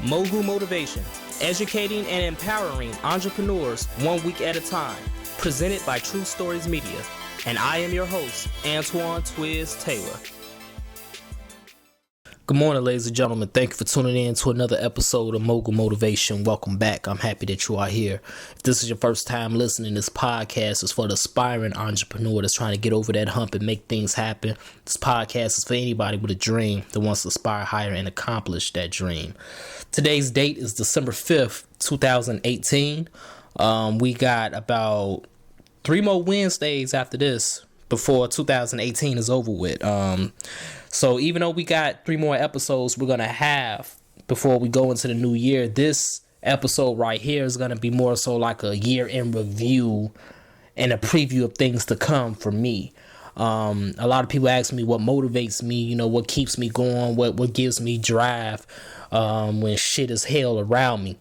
Mogul Motivation, educating and empowering entrepreneurs 1 week at a time. Presented by True Stories Media. And I am your host, Antoine Twiz Taylor. Good morning, ladies and gentlemen. Thank you for tuning in to another episode of Mogul Motivation. Welcome back. I'm happy that you are here. If this is your first time listening, this podcast is for the aspiring entrepreneur that's trying to get over that hump and make things happen. This podcast is for anybody with a dream that wants to aspire higher and accomplish that dream. Today's date is December 5th, 2018. We got about 3 more Wednesdays after this before 2018 is over with. So even though we got 3 more episodes we're going to have before we go into the new year, this episode right here is going to be more so like a year in review and a preview of things to come for me. A lot of people ask me what motivates me, what keeps me going, what gives me drive when shit is hell around me.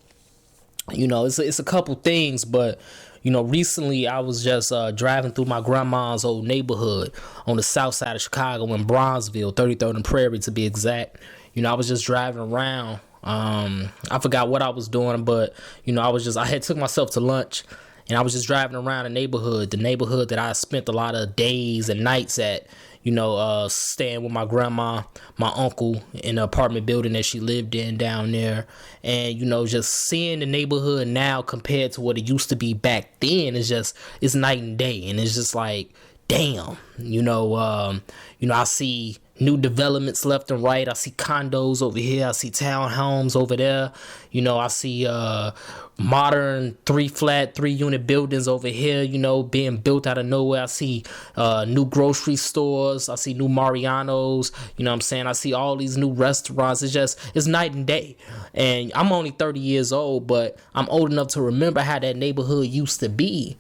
It's a couple things, but recently I was just driving through my grandma's old neighborhood on the south side of Chicago in Bronzeville, 33rd and Prairie to be exact. I was just driving around. I forgot what I was doing, but I had took myself to lunch and I was just driving around the neighborhood that I spent a lot of days and nights at, staying with my grandma, my uncle in the apartment building that she lived in down there. And, just seeing the neighborhood now compared to what it used to be back then it's night and day. And it's just like, damn, I see new developments left and right. I see condos over here. I see townhomes over there. I see modern 3-unit buildings over here, being built out of nowhere. I see new grocery stores. I see new Mariano's. I see all these new restaurants. It's night and day. And I'm only 30 years old, but I'm old enough to remember how that neighborhood used to be.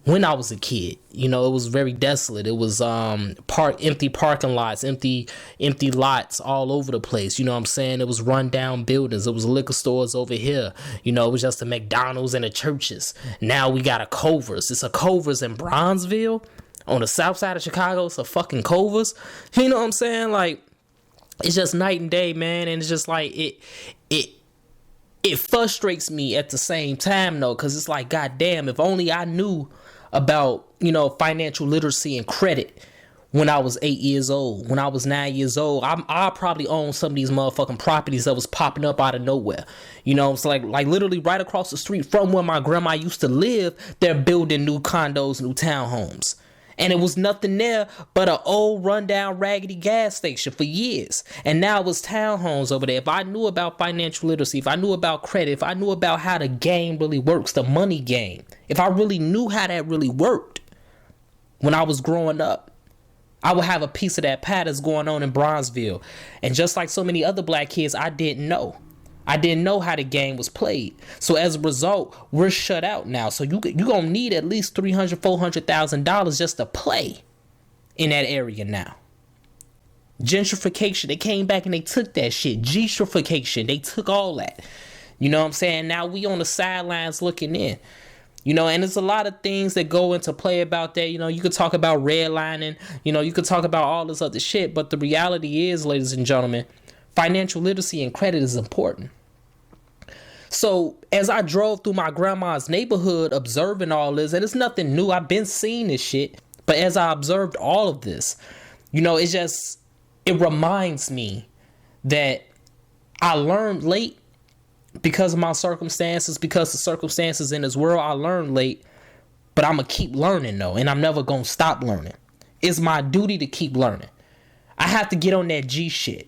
When I was a kid, it was very desolate. It was empty parking lots, empty lots all over the place. It was rundown buildings. It was liquor stores over here. It was just a McDonald's and the churches. Now we got a Culver's. It's a Culver's in Bronzeville on the south side of Chicago. It's a fucking Culver's. Like, it's just night and day, man. And it's just like it frustrates me at the same time, though, because it's like, goddamn, if only I knew about, financial literacy and credit when I was 8 years old, when I was 9 years old. I probably own some of these motherfucking properties that was popping up out of nowhere. It's like literally right across the street from where my grandma used to live, they're building new condos, new townhomes. And it was nothing there but an old rundown raggedy gas station for years. And now it was townhomes over there. If I knew about financial literacy, if I knew about credit, if I knew about how the game really works, the money game, if I really knew how that really worked when I was growing up, I would have a piece of that pie that's going on in Bronzeville. And just like so many other black kids, I didn't know. I didn't know how the game was played. So as a result, we're shut out now. So you're going to need at least $300,000, $400,000 just to play in that area now. Gentrification, they came back and they took that shit. Gentrification, they took all that. Now we on the sidelines looking in. And there's a lot of things that go into play about that. You could talk about redlining. You could talk about all this other shit. But the reality is, ladies and gentlemen, financial literacy and credit is important. So as I drove through my grandma's neighborhood observing all this, and it's nothing new, I've been seeing this shit, but as I observed all of this, it reminds me that I learned late because of my circumstances, because the circumstances in this world, I learned late, but I'm going to keep learning though, and I'm never going to stop learning. It's my duty to keep learning. I have to get on that G shit.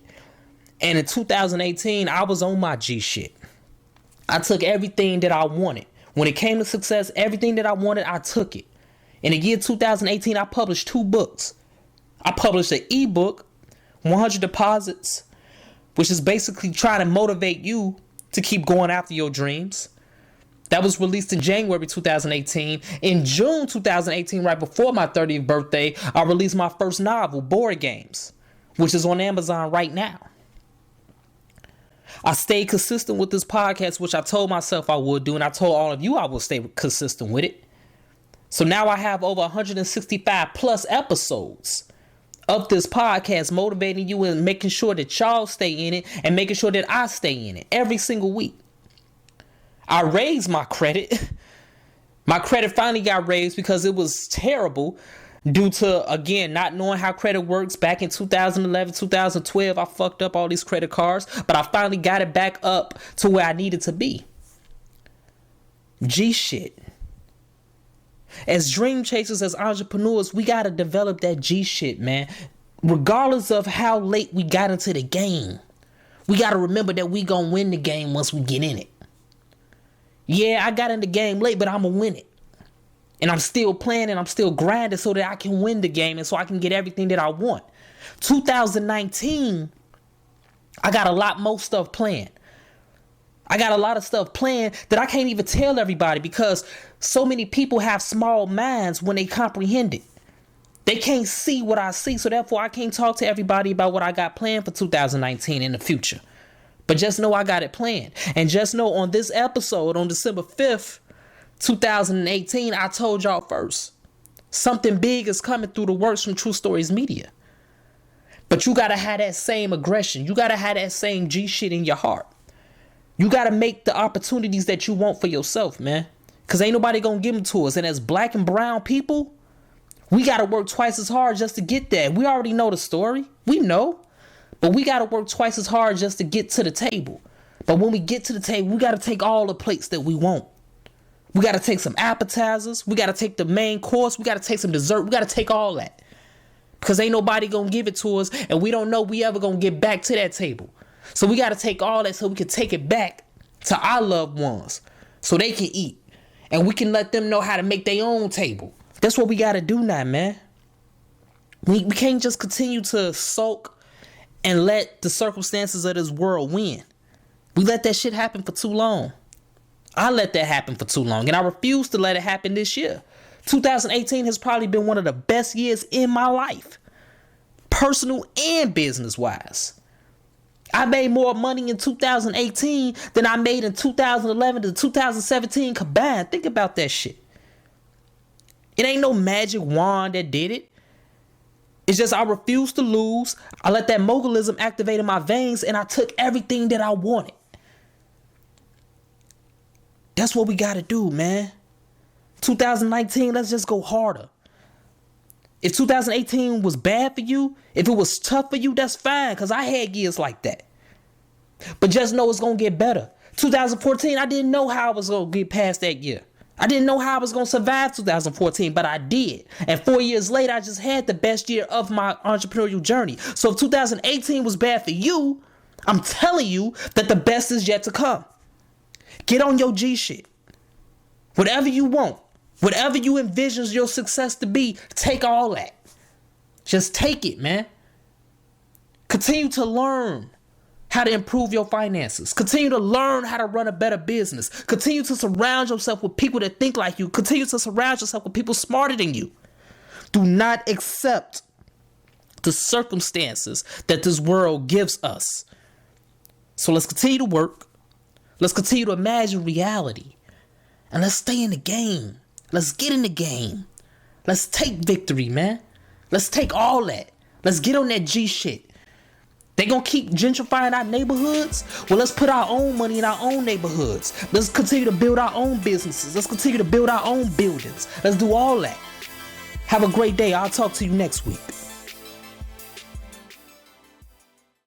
And in 2018, I was on my G shit. I took everything that I wanted. When it came to success, everything that I wanted, I took it. In the year 2018, I published 2 books. I published an ebook, 100 Deposits, which is basically trying to motivate you to keep going after your dreams. That was released in January 2018. In June 2018, right before my 30th birthday, I released my first novel, Board Games, which is on Amazon right now. I stayed consistent with this podcast, which I told myself I would do, and I told all of you I would stay consistent with it. So now I have over 165 plus episodes of this podcast, motivating you and making sure that y'all stay in it and making sure that I stay in it every single week. I raised my credit. My credit finally got raised because it was terrible due to, again, not knowing how credit works. Back in 2011, 2012, I fucked up all these credit cards, but I finally got it back up to where I needed to be. G shit. As dream chasers, as entrepreneurs, we got to develop that G shit, man. Regardless of how late we got into the game, we got to remember that we gonna win the game once we get in it. Yeah, I got in the game late, but I'm gonna win it. And I'm still playing and I'm still grinding so that I can win the game and so I can get everything that I want. 2019, I got a lot more stuff planned. I got a lot of stuff planned that I can't even tell everybody because so many people have small minds when they comprehend it. They can't see what I see, so therefore I can't talk to everybody about what I got planned for 2019 in the future. But just know I got it planned. And just know on this episode, on December 5th, 2018, I told y'all first. Something big is coming through the works from True Stories Media. But you got to have that same aggression. You got to have that same G shit in your heart. You got to make the opportunities that you want for yourself, man. Because ain't nobody going to give them to us. And as black and brown people, we got to work twice as hard just to get that. We already know the story. We know. But we got to work twice as hard just to get to the table. But when we get to the table, we got to take all the plates that we want. We got to take some appetizers. We got to take the main course. We got to take some dessert. We got to take all that. Because ain't nobody going to give it to us. And we don't know we ever going to get back to that table. So we got to take all that so we can take it back to our loved ones. So they can eat. And we can let them know how to make their own table. That's what we got to do now, man. We can't just continue to sulk and let the circumstances of this world win. We let that shit happen for too long. I let that happen for too long. And I refuse to let it happen this year. 2018 has probably been one of the best years in my life. Personal and business wise. I made more money in 2018 than I made in 2011 to 2017 combined. Think about that shit. It ain't no magic wand that did it. It's just I refused to lose. I let that mogulism activate in my veins and I took everything that I wanted. That's what we got to do, man. 2019, let's just go harder. If 2018 was bad for you, if it was tough for you, that's fine, because I had years like that. But just know it's going to get better. 2014, I didn't know how I was going to get past that year. I didn't know how I was going to survive 2014, but I did. And 4 years later, I just had the best year of my entrepreneurial journey. So if 2018 was bad for you, I'm telling you that the best is yet to come. Get on your G shit. Whatever you want, whatever you envision your success to be, take all that. Just take it, man. Continue to learn how to improve your finances. Continue to learn how to run a better business. Continue to surround yourself with people that think like you. Continue to surround yourself with people smarter than you. Do not accept the circumstances that this world gives us. So let's continue to work. Let's continue to imagine reality. And let's stay in the game. Let's get in the game. Let's take victory, man. Let's take all that. Let's get on that G shit. They gonna keep gentrifying our neighborhoods? Well, let's put our own money in our own neighborhoods. Let's continue to build our own businesses. Let's continue to build our own buildings. Let's do all that. Have a great day. I'll talk to you next week.